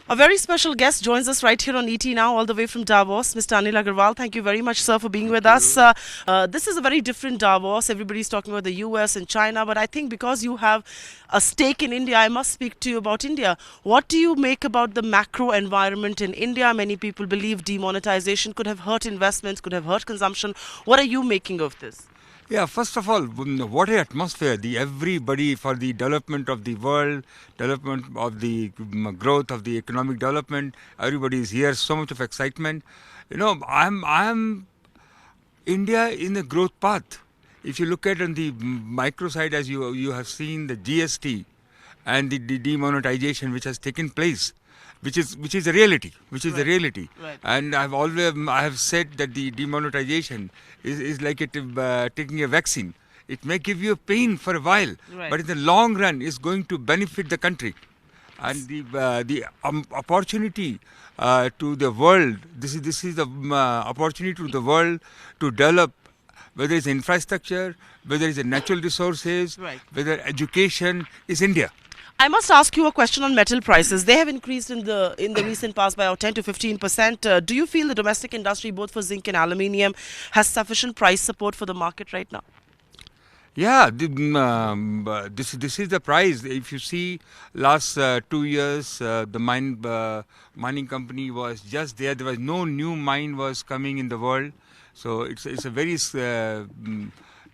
A very special guest joins us right here on ET Now, all the way from Davos, Mr. Anil Agarwal. Thank you very much, sir, for being with us. This is a very different Davos. Everybody's talking about the US and China, but I think because you have a stake in India, I must speak to you about India. What do you make about the macro environment in India? Many people believe demonetization could have hurt investments, could have hurt consumption. What are you making of this? Yeah, first of all, what an atmosphere, the everybody for the development of the world, development of the growth of the economic development, everybody is here, so much of excitement. I'm India in a growth path. If you look at on the micro side, as you have seen the GST and the demonetization which has taken place, which is a reality, Right. a reality. Right. And I have said that the demonetization is like taking a vaccine. It may give you a pain for a while, Right. but in the long run, is going to benefit the country. And the opportunity to the world. This is the opportunity to the world to develop, whether it's infrastructure, whether it's natural resources, Right. whether education, is India. I must ask you a question on metal prices. They have increased in the recent past by about 10 to 15%. Do you feel the domestic industry, both for zinc and aluminium, has sufficient price support for the market right now? Yeah, this is the price. If you see last 2 years, the mining company was just there. There was no new mine was coming in the world, so it's a very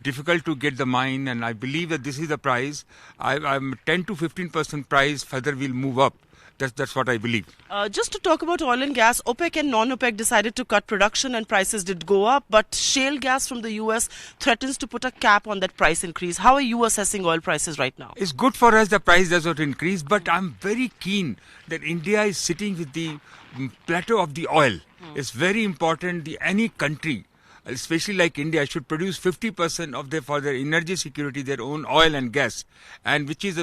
difficult to get the mine. And I believe that this is the price. I'm 10 to 15% price. Further will move up. That's what I believe. Just to talk about oil and gas, OPEC and non-OPEC decided to cut production and prices did go up, but shale gas from the US threatens to put a cap on that price increase. How are you assessing oil prices right now? It's good for us the price does not increase, but I'm very keen that India is sitting with the plateau of the oil. It's very important. Any country, especially like India, should produce 50% of for their energy security, their own oil and gas, and which is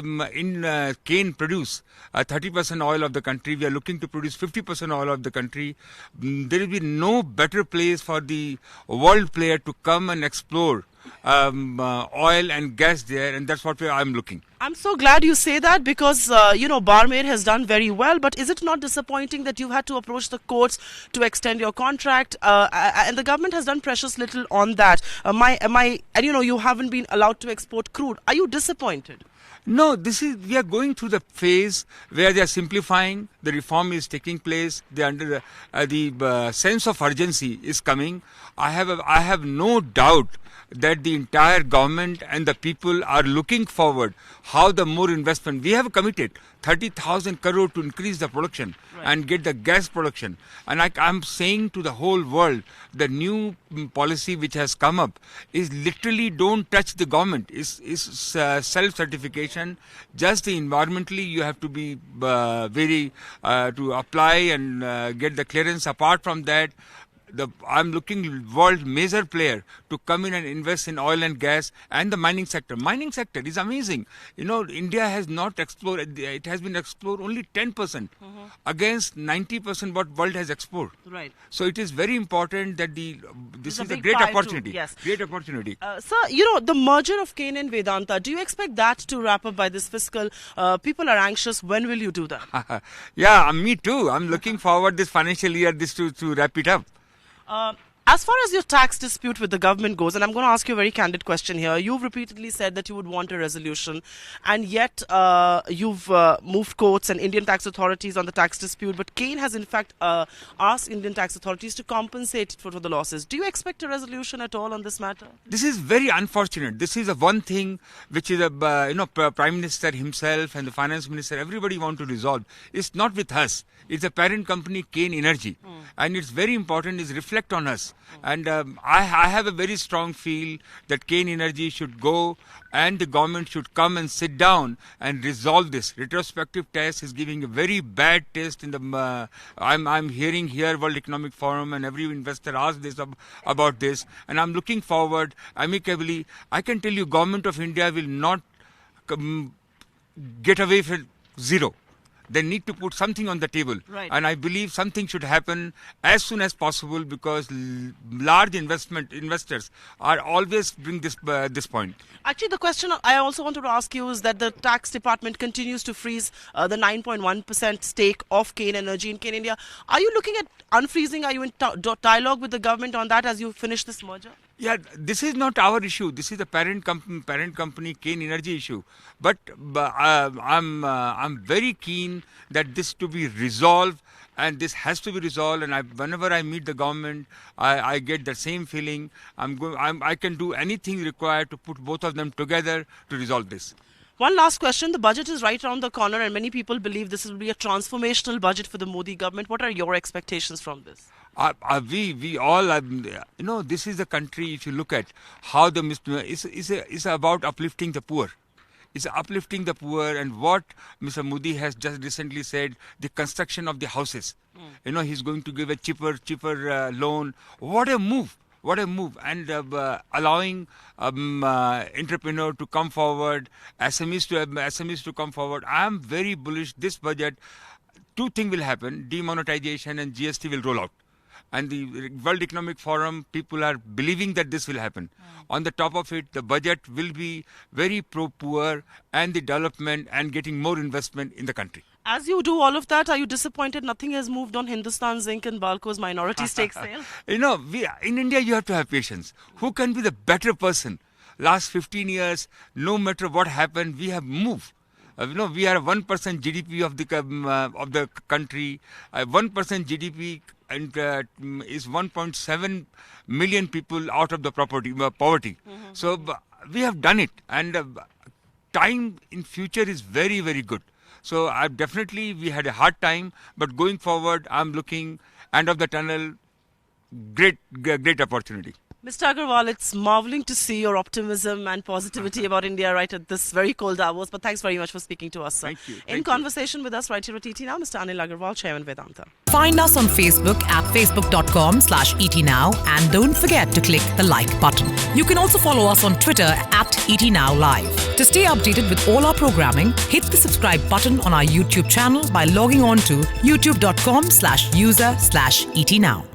cane produce 30% oil of the country. We are looking to produce 50% oil of the country. There will be no better place for the world player to come and explore oil and gas there, and that's what I'm looking. I'm so glad you say that because, Barmer has done very well, but is it not disappointing that you've had to approach the courts to extend your contract and the government has done precious little on that? You haven't been allowed to export crude. Are you disappointed? No, we are going through the phase where they are simplifying. The reform is taking place. They under the sense of urgency is coming. I have no doubt that the entire government and the people are looking forward how the more investment we have committed 30,000 crore to increase the production. Right. And get the gas production. And I'm saying to the whole world, the new policy which has come up is literally don't touch the government. Is self-certification. Just the environmentally you have to be very to apply and get the clearance. Apart from that, I'm looking world major player to come in and invest in oil and gas and the mining sector. Mining sector is amazing. India has not explored. It has been explored only 10% against 90% what world has explored. Right. So it is very important that this is a big great pie opportunity. too, yes. Great opportunity. Sir, the merger of Kane and Vedanta, do you expect that to wrap up by this fiscal? People are anxious. When will you do that? Yeah, me too. I'm looking forward this financial year to wrap it up. As far as your tax dispute with the government goes, and I'm going to ask you a very candid question here, you've repeatedly said that you would want a resolution, and yet you've moved courts and Indian tax authorities on the tax dispute, but Kane has in fact asked Indian tax authorities to compensate for the losses. Do you expect a resolution at all on this matter? This is very unfortunate. This is a one thing which is Prime Minister himself and the Finance Minister, everybody want to resolve. It's not with us. It's a parent company, Kane Energy, and it's very important is reflect on us. And I have a very strong feel that Kane Energy should go and the government should come and sit down and resolve this. Retrospective test is giving a very bad taste in the. I'm hearing here World Economic Forum and every investor asked this about this, and I'm looking forward amicably. I can tell you, Government of India will not get away from zero. they need to put something on the table. Right. And I believe something should happen as soon as possible, because large investors are always bring this point. Actually, the question I also wanted to ask you is that the tax department continues to freeze the 9.1% stake of Kane Energy in Kane India. Are you looking at unfreezing? Are you in dialogue with the government on that as you finish this merger? Yeah, this is not our issue. This is the parent company Kane Energy issue. But I'm very keen that this to be resolved, and this has to be resolved. And whenever I meet the government, I get the same feeling. I can do anything required to put both of them together to resolve this. One last question. The budget is right around the corner, and many people believe this will be a transformational budget for the Modi government. What are your expectations from this? We all, this is the country. If you look at how the is about uplifting the poor. It's uplifting the poor, and what Mr. Modi has just recently said, the construction of the houses. He's going to give a cheaper loan. What a move! What a move. And allowing entrepreneur to come forward, SMEs to come forward. I am very bullish. This budget, two things will happen. Demonetization and GST will roll out. And the World Economic Forum, people are believing that this will happen. On the top of it, the budget will be very pro-poor and the development and getting more investment in the country. As you do all of that, are you disappointed nothing has moved on Hindustan Zinc and Balco's minority stake sale? In India, you have to have patience. Who can be the better person? Last 15 years, no matter what happened, we have moved. We are 1% GDP of the country. 1% GDP and is 1.7 million people out of the poverty. Mm-hmm. So we have done it, and time in future is very, very good. So we had a hard time, but going forward, I'm looking end of the tunnel. Great opportunity. Mr. Agarwal, it's marveling to see your optimism and positivity about India right at this very cold Davos. But thanks very much for speaking to us, sir. Thank you. In conversation with us right here at ET Now, Mr. Anil Agarwal, Chairman Vedanta. Find us on Facebook at facebook.com/ETNow, and don't forget to click the like button. You can also follow us on Twitter at ETNowLive. To stay updated with all our programming, hit the subscribe button on our YouTube channel by logging on to youtube.com/user/ETNow.